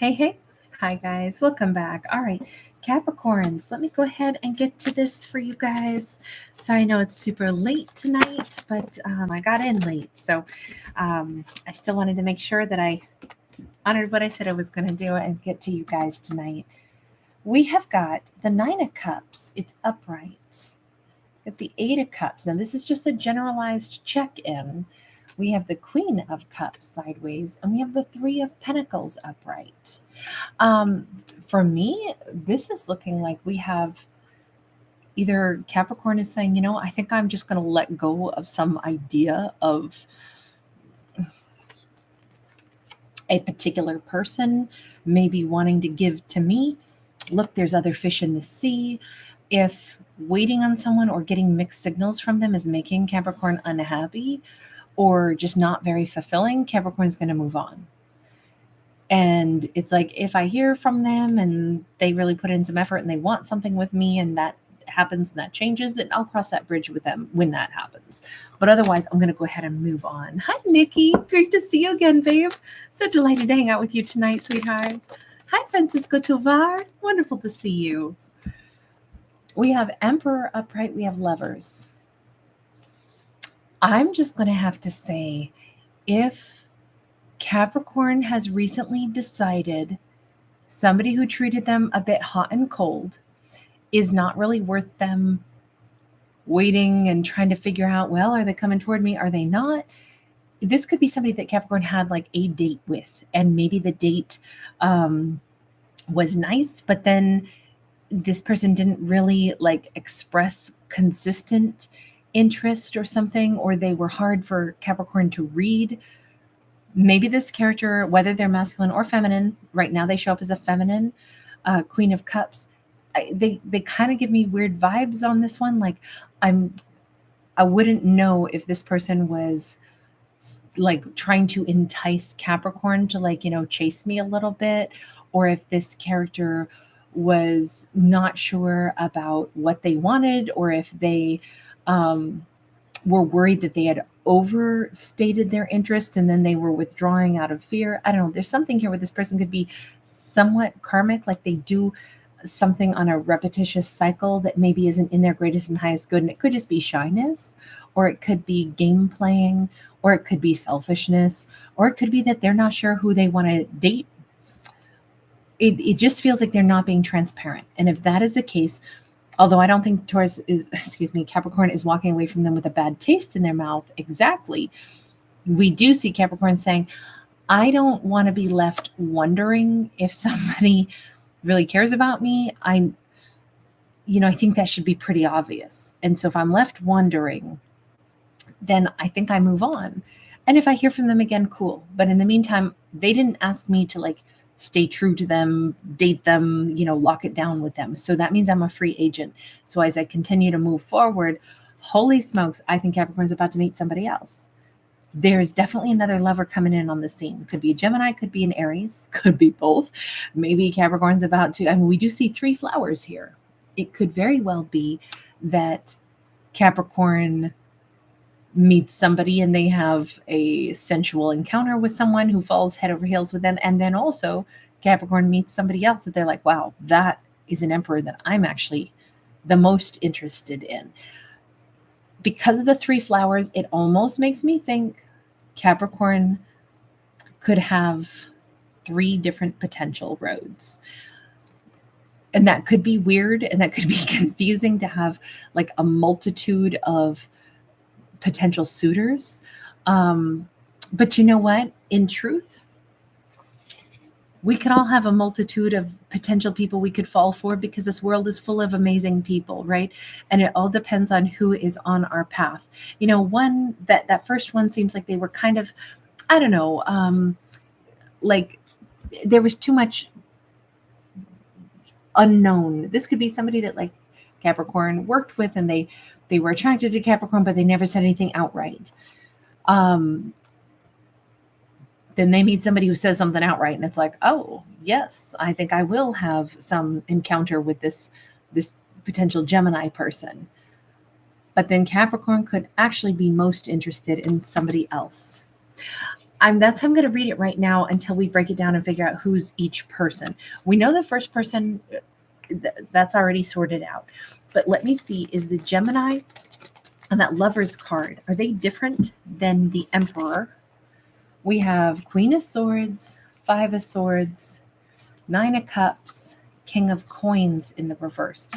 Hey. Hi, guys. Welcome back. All right, Capricorns, let me go ahead and get to this for you guys. So I know it's super late tonight, but I got in late. So I still wanted to make sure that I honored what I said I was going to do and get to you guys tonight. We have got the Nine of Cups. It's upright. Got the Eight of Cups. Now, this is just a generalized check in. We have the Queen of Cups sideways, and we have the Three of Pentacles upright. Um, for me, this is looking like we have either Capricorn is saying, I think I'm just going to let go of some idea of a particular person, maybe wanting to give to me. Look, there's other fish in the sea. If waiting on someone or getting mixed signals from them is making Capricorn unhappy or just not very fulfilling, Capricorn's going to move on. And it's like, if I hear from them and they really put in some effort and they want something with me and that happens and that changes, then I'll cross that bridge with them when that happens. But otherwise, I'm going to go ahead and move on. Hi, Nikki. Great to see you again, babe. So delighted to hang out with you tonight, sweetheart. Hi, Francisco Tovar. Wonderful to see you. We have Emperor upright. We have Lovers. I'm just going to have to say, if Capricorn has recently decided somebody who treated them a bit hot and cold is not really worth them waiting and trying to figure out, well, are they coming toward me? Are they not? This could be somebody that Capricorn had like a date with, and maybe the date was nice, but then this person didn't really like express consistent interest or something, or they were hard for Capricorn to read. Maybe this character, whether they're masculine or feminine, right now they show up as a feminine Queen of Cups. They kind of give me weird vibes on this one. Like I wouldn't know if this person was like trying to entice Capricorn to like, chase me a little bit, or if this character was not sure about what they wanted, or if they were worried that they had overstated their interest and then they were withdrawing out of fear. I don't know. There's something here where this person could be somewhat karmic, like they do something on a repetitious cycle that maybe isn't in their greatest and highest good. And it could just be shyness, or it could be game playing, or it could be selfishness, or it could be that they're not sure who they want to date. It just feels like they're not being transparent. And if that is the case, although I don't think Capricorn is walking away from them with a bad taste in their mouth exactly, we do see Capricorn saying, I don't want to be left wondering if somebody really cares about me. I think that should be pretty obvious. And so if I'm left wondering, then I think I move on. And if I hear from them again, cool. But in the meantime, they didn't ask me to like stay true to them, date them, lock it down with them. So that means I'm a free agent. So as I continue to move forward, holy smokes, I think Capricorn's about to meet somebody else. There's definitely another lover coming in on the scene. Could be a Gemini, could be an Aries, could be both. Maybe Capricorn's about to, we do see 3 flowers here. It could very well be that Capricorn meets somebody and they have a sensual encounter with someone who falls head over heels with them. And then also Capricorn meets somebody else that they're like, wow, that is an emperor that I'm actually the most interested in. Because of the 3 flowers, it almost makes me think Capricorn could have 3 different potential roads. And that could be weird and that could be confusing to have like a multitude of potential suitors. But you know what? In truth, we could all have a multitude of potential people we could fall for, because this world is full of amazing people, right? And it all depends on who is on our path. One that first one seems like they were kind of, I don't know, like there was too much unknown. This could be somebody that like Capricorn worked with and they were attracted to Capricorn, but they never said anything outright. Then they meet somebody who says something outright, and it's like, oh, yes, I think I will have some encounter with this potential Gemini person. But then Capricorn could actually be most interested in somebody else. That's how I'm going to read it right now until we break it down and figure out who's each person. We know the first person, that's already sorted out. But let me see, is the Gemini and that Lover's card, are they different than the Emperor? We have Queen of Swords, Five of Swords, Nine of Cups, King of Coins in the reverse.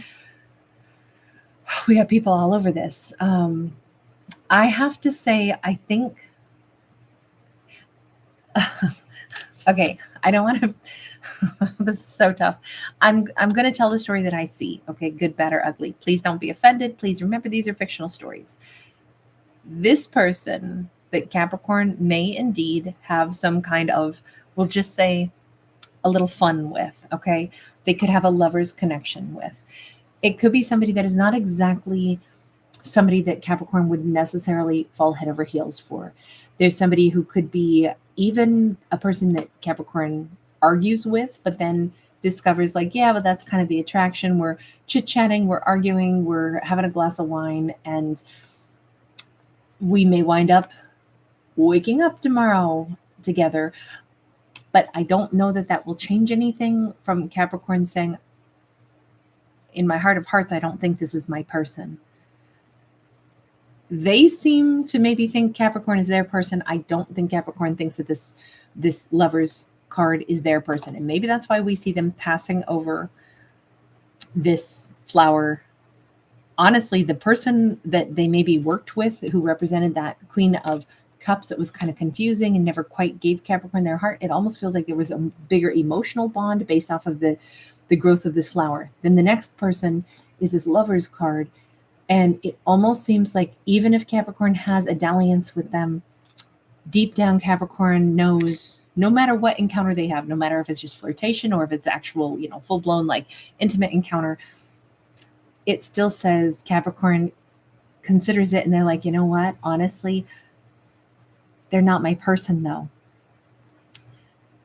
We have people all over this. I have to say, I think, okay, I don't want to, this is so tough. I'm going to tell the story that I see. Okay, good, bad, or ugly. Please don't be offended. Please remember these are fictional stories. This person that Capricorn may indeed have some kind of, we'll just say, a little fun with, okay? They could have a lover's connection with. It could be somebody that is not exactly somebody that Capricorn would necessarily fall head over heels for. There's somebody who could be even a person that Capricorn argues with, but then discovers like, yeah, but that's kind of the attraction. We're chit-chatting, we're arguing, we're having a glass of wine, and we may wind up waking up tomorrow together. But I don't know that that will change anything from Capricorn saying, in my heart of hearts, I don't think this is my person. They seem to maybe think Capricorn is their person. I don't think Capricorn thinks that this Lover's card is their person. And maybe that's why we see them passing over this flower. Honestly, the person that they maybe worked with who represented that Queen of Cups that was kind of confusing and never quite gave Capricorn their heart, it almost feels like there was a bigger emotional bond based off of the growth of this flower. Then the next person is this Lover's card. And it almost seems like even if Capricorn has a dalliance with them, deep down Capricorn knows no matter what encounter they have, no matter if it's just flirtation or if it's actual, full-blown like intimate encounter, it still says Capricorn considers it and they're like, you know what? Honestly, they're not my person though.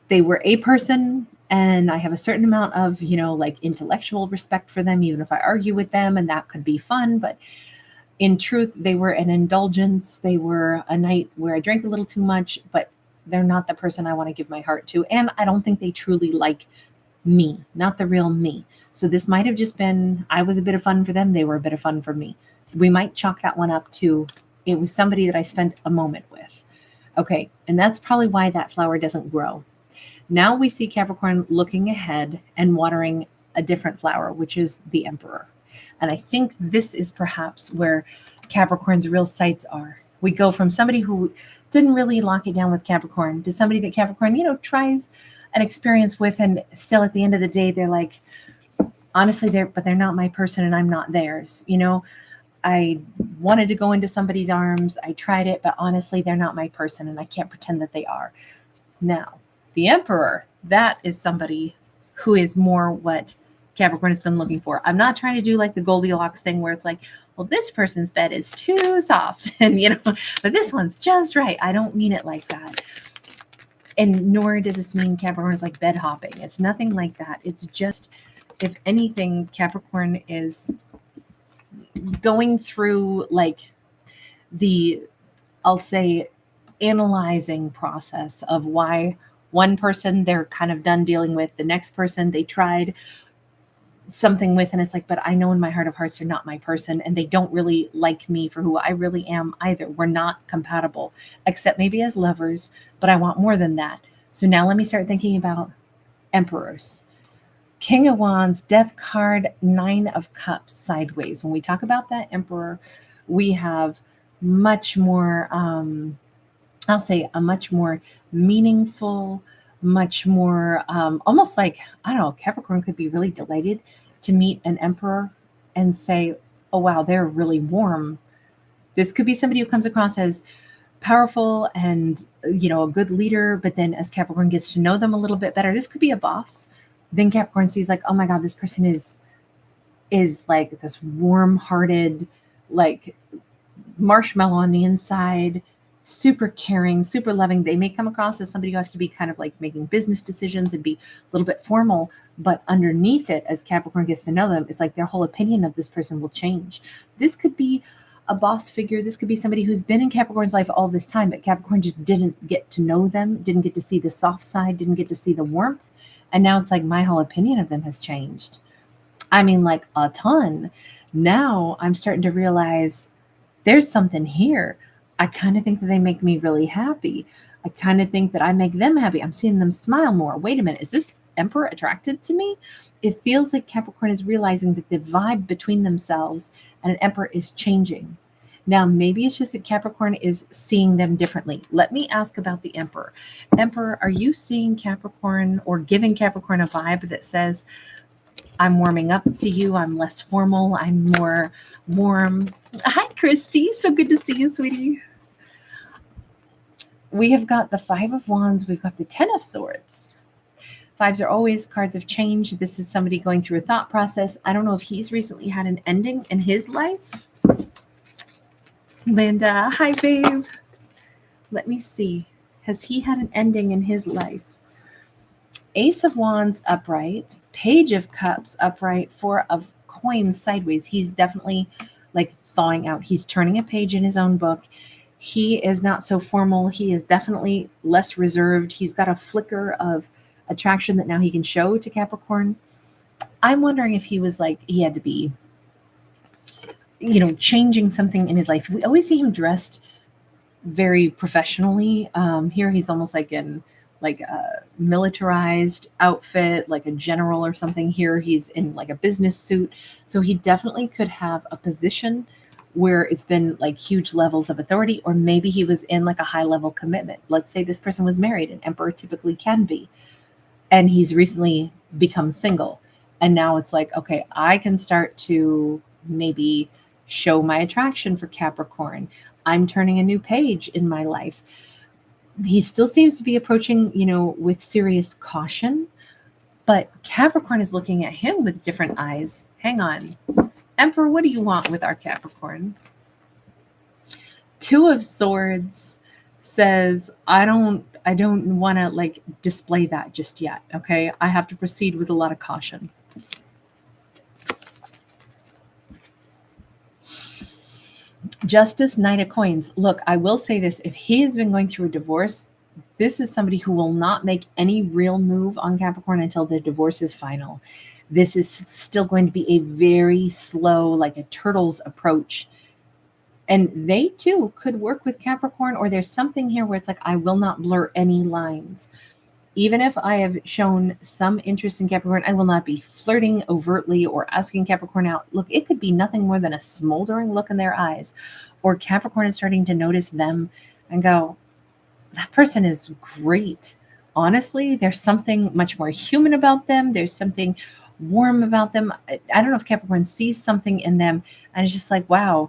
They were a person and I have a certain amount of, like intellectual respect for them, even if I argue with them, and that could be fun. But in truth, they were an indulgence. They were a night where I drank a little too much, but they're not the person I want to give my heart to. And I don't think they truly like me, not the real me. So this might have just been, I was a bit of fun for them. They were a bit of fun for me. We might chalk that one up to, it was somebody that I spent a moment with. Okay. And that's probably why that flower doesn't grow. Now we see Capricorn looking ahead and watering a different flower, which is the Emperor. And I think this is perhaps where Capricorn's real sights are. We go from somebody who didn't really lock it down with Capricorn to somebody that Capricorn, tries an experience with, and still at the end of the day, they're like, honestly, they're not my person and I'm not theirs. I wanted to go into somebody's arms. I tried it, but honestly, they're not my person and I can't pretend that they are. Now, the Emperor, that is somebody who is more what Capricorn has been looking for. I'm not trying to do like the Goldilocks thing where it's like, well, this person's bed is too soft and, but this one's just right. I don't mean it like that. And nor does this mean Capricorn is like bed hopping. It's nothing like that. It's just, if anything, Capricorn is going through like I'll say, analyzing process of why one person they're kind of done dealing with, the next person they tried something with, and it's like, but I know in my heart of hearts they're not my person and they don't really like me for who I really am either. We're not compatible, except maybe as lovers, but I want more than that. So now let me start thinking about emperors. King of Wands, Death card, Nine of Cups sideways. When we talk about that emperor, we have much more, I'll say a much more meaningful, much more, almost like, I don't know, Capricorn could be really delighted to meet an emperor and say, oh, wow, they're really warm. This could be somebody who comes across as powerful and, a good leader. But then as Capricorn gets to know them a little bit better, this could be a boss. Then Capricorn sees like, oh my God, this person is like this warm-hearted, like marshmallow on the inside, super caring, super loving. They may come across as somebody who has to be kind of like making business decisions and be a little bit formal, but underneath it, as Capricorn gets to know them, it's like their whole opinion of this person will change. This could be a boss figure. This could be somebody who's been in Capricorn's life all this time, but Capricorn just didn't get to know them, didn't get to see the soft side, didn't get to see the warmth. And now it's like my whole opinion of them has changed. I mean, like a ton. Now I'm starting to realize there's something here. I kind of think that they make me really happy. I kind of think that I make them happy. I'm seeing them smile more. Wait a minute. Is this Emperor attracted to me? It feels like Capricorn is realizing that the vibe between themselves and an Emperor is changing. Now, maybe it's just that Capricorn is seeing them differently. Let me ask about the Emperor. Emperor, are you seeing Capricorn or giving Capricorn a vibe that says, I'm warming up to you. I'm less formal. I'm more warm. Hi, Christy. So good to see you, sweetie. We have got the Five of Wands. We've got the Ten of Swords. Fives are always cards of change. This is somebody going through a thought process. I don't know if he's recently had an ending in his life. Linda, hi, babe. Let me see. Has he had an ending in his life? Ace of Wands upright, Page of Cups upright, Four of Coins sideways. He's definitely like thawing out. He's turning a page in his own book. He is not so formal. He is definitely less reserved. He's got a flicker of attraction that now he can show to Capricorn. I'm wondering if he was like, he had to be, changing something in his life. We always see him dressed very professionally. Here he's almost like in like a militarized outfit, like a general or something. Here he's in like a business suit. So he definitely could have a position where it's been like huge levels of authority, or maybe he was in like a high level commitment. Let's say this person was married, an Emperor typically can be, and he's recently become single. And now it's like, okay, I can start to maybe show my attraction for Capricorn. I'm turning a new page in my life. He still seems to be approaching, with serious caution, but Capricorn is looking at him with different eyes. Hang on. Emperor, what do you want with our Capricorn? Two of Swords says, I don't want to like display that just yet. Okay. I have to proceed with a lot of caution. Justice, Knight of Coins. Look, I will say this. If he has been going through a divorce, this is somebody who will not make any real move on Capricorn until the divorce is final. This is still going to be a very slow, like a turtle's approach. And they too could work with Capricorn, or there's something here where it's like, I will not blur any lines. Even if I have shown some interest in Capricorn, I will not be flirting overtly or asking Capricorn out. Look, it could be nothing more than a smoldering look in their eyes, or Capricorn is starting to notice them and go, that person is great. Honestly, there's something much more human about them. There's something warm about them. I don't know if Capricorn sees something in them and it's just like, wow,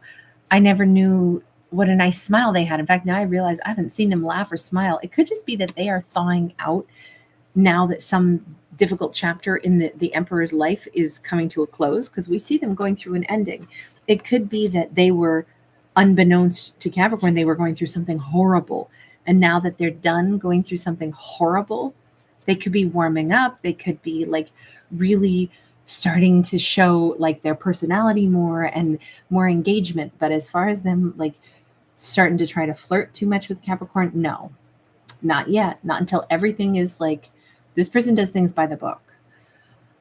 I never knew what a nice smile they had. In fact, now I realize I haven't seen them laugh or smile. It could just be that they are thawing out now that some difficult chapter in the Emperor's life is coming to a close, because we see them going through an ending. It could be that they were, unbeknownst to Capricorn, they were going through something horrible. And now that they're done going through something horrible, they could be warming up. They could be like really starting to show like their personality more and more engagement. But as far as them like starting to try to flirt too much with Capricorn, no, not yet. Not until everything is like, this person does things by the book.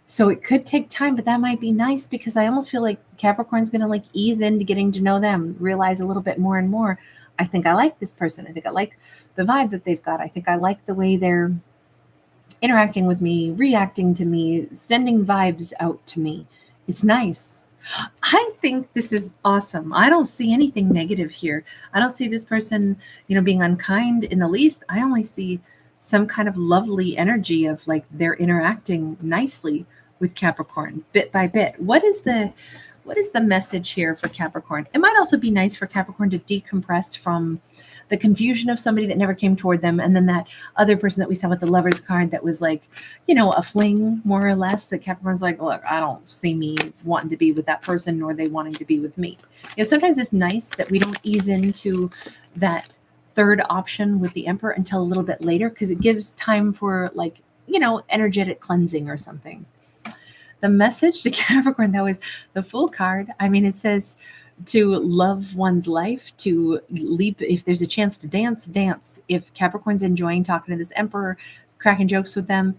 So it could take time, but that might be nice, because I almost feel like Capricorn's going to like ease into getting to know them, realize a little bit more and more. I think I like this person. I think I like the vibe that they've got. I think I like the way they're interacting with me, reacting to me, sending vibes out to me. It's nice. I think this is awesome. I don't see anything negative here. I don't see this person, being unkind in the least. I only see some kind of lovely energy of like they're interacting nicely with Capricorn bit by bit. What is the message here for Capricorn? It might also be nice for Capricorn to decompress from the confusion of somebody that never came toward them, and then that other person that we saw with the Lovers card that was like, a fling more or less, that Capricorn's like, look, I don't see me wanting to be with that person, nor they wanting to be with me. Sometimes it's nice that we don't ease into that third option with the Emperor until a little bit later, because it gives time for like, energetic cleansing or something. The message to Capricorn, though, is the Fool card. I mean, it says, to love one's life, to leap. If there's a chance to dance, dance. If Capricorn's enjoying talking to this Emperor, cracking jokes with them,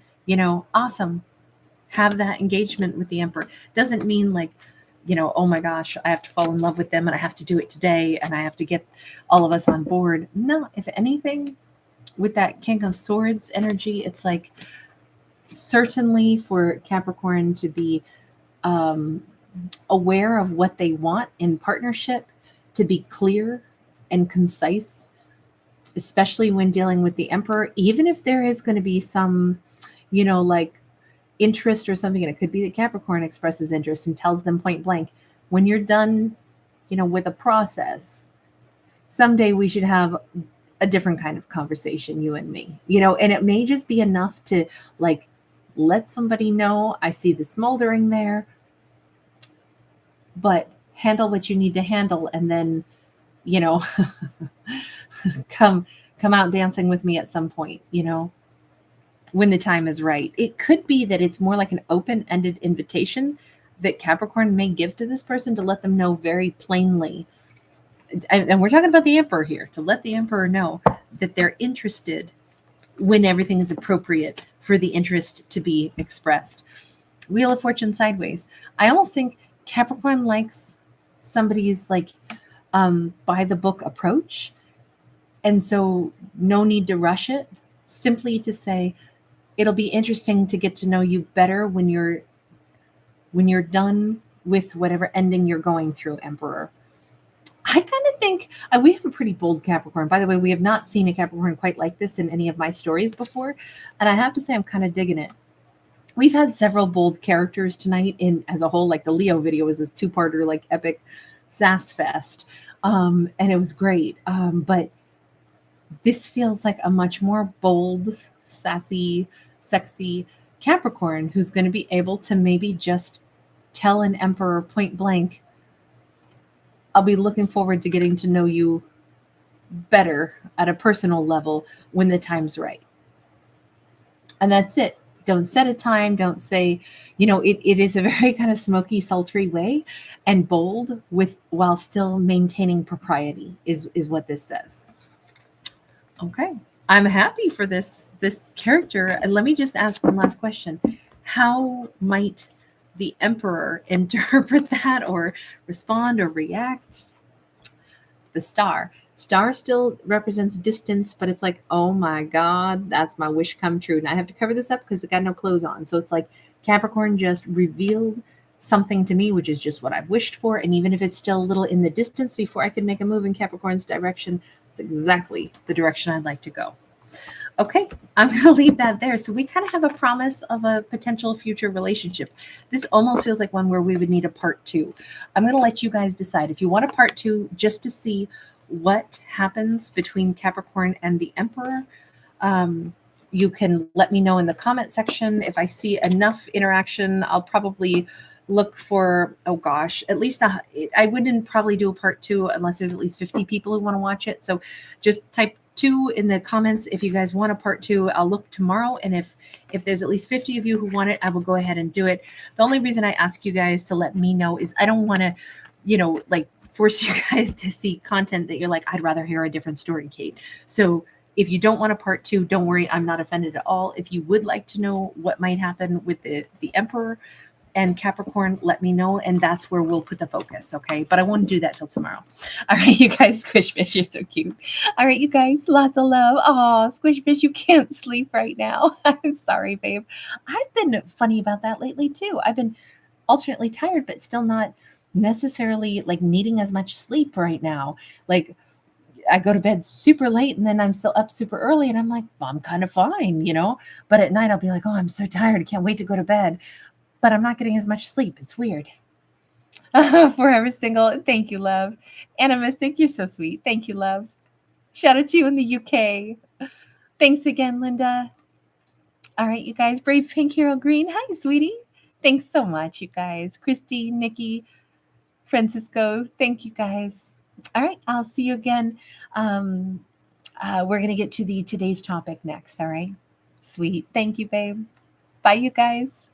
awesome. Have that engagement with the Emperor. Doesn't mean like, oh my gosh, I have to fall in love with them and I have to do it today and I have to get all of us on board. No, if anything, with that King of Swords energy, it's like certainly for Capricorn to be um, aware of what they want in partnership, to be clear and concise, especially when dealing with the Emperor, even if there is going to be some, like interest or something, and it could be that Capricorn expresses interest and tells them point blank, when you're done, with a process, someday we should have a different kind of conversation, you and me, and it may just be enough to like let somebody know I see the smoldering there, but handle what you need to handle, and then, you know, come out dancing with me at some point, when the time is right. It could be that it's more like an open-ended invitation that Capricorn may give to this person to let them know very plainly. And we're talking about the Emperor here, to let the Emperor know that they're interested when everything is appropriate for the interest to be expressed. Wheel of Fortune sideways. I almost think Capricorn likes somebody's like by the book approach. And so no need to rush it, simply to say, it'll be interesting to get to know you better when you're done with whatever ending you're going through, Emperor. I kind of think we have a pretty bold Capricorn. By the way, we have not seen a Capricorn quite like this in any of my stories before. And I have to say, I'm kind of digging it. We've had several bold characters tonight in as a whole, like the Leo video was this 2-parter, like epic sass fest. And it was great. But this feels like a much more bold, sassy, sexy Capricorn who's going to be able to maybe just tell an Emperor point blank, I'll be looking forward to getting to know you better at a personal level when the time's right. And that's it. Don't set a time. Don't say, it is a very kind of smoky, sultry way, and bold while still maintaining propriety is what this says. Okay. I'm happy for this character. And let me just ask one last question. How might the Emperor interpret that or respond or react? The star still represents distance, but it's like, oh my God, that's my wish come true. And I have to cover this up because I got no clothes on. So it's like Capricorn just revealed something to me, which is just what I've wished for. And even if it's still a little in the distance before I can make a move in Capricorn's direction, it's exactly the direction I'd like to go. Okay, I'm going to leave that there. So we kind of have a promise of a potential future relationship. This almost feels like one where we would need a part 2. I'm going to let you guys decide. If you want a part 2 just to see what happens between Capricorn and the Emperor, you can let me know in the comment section. If I see enough interaction, I'll probably look for, at least I wouldn't probably do a part 2 unless there's at least 50 people who want to watch it. So just type 2 in the comments if you guys want a part 2. I'll look tomorrow, and if there's at least 50 of you who want it, I will go ahead and do it. The only reason I ask you guys to let me know is I don't want to, like force you guys to see content that you're like, I'd rather hear a different story, Kate. So if you don't want a part 2, don't worry, I'm not offended at all. If you would like to know what might happen with the Emperor and Capricorn, let me know, and that's where we'll put the focus, okay? But I won't do that till tomorrow. All right, you guys, Squishfish, you're so cute. All right, you guys, lots of love. Oh, Squishfish, you can't sleep right now. I'm sorry, babe. I've been funny about that lately, too. I've been alternately tired, but still not necessarily like needing as much sleep right now. Like, I go to bed super late and then I'm still up super early and I'm like, well, I'm kind of fine, But at night I'll be like, oh, I'm so tired. I can't wait to go to bed. But I'm not getting as much sleep. It's weird. Forever single. Thank you, love. Anna Mystic, you're so sweet. Thank you, love. Shout out to you in the UK. Thanks again, Linda. All right, you guys. Brave Pink Hero Green. Hi, sweetie. Thanks so much, you guys. Christy, Nikki, Francisco. Thank you, guys. All right, I'll see you again. We're going to get to today's topic next, all right? Sweet. Thank you, babe. Bye, you guys.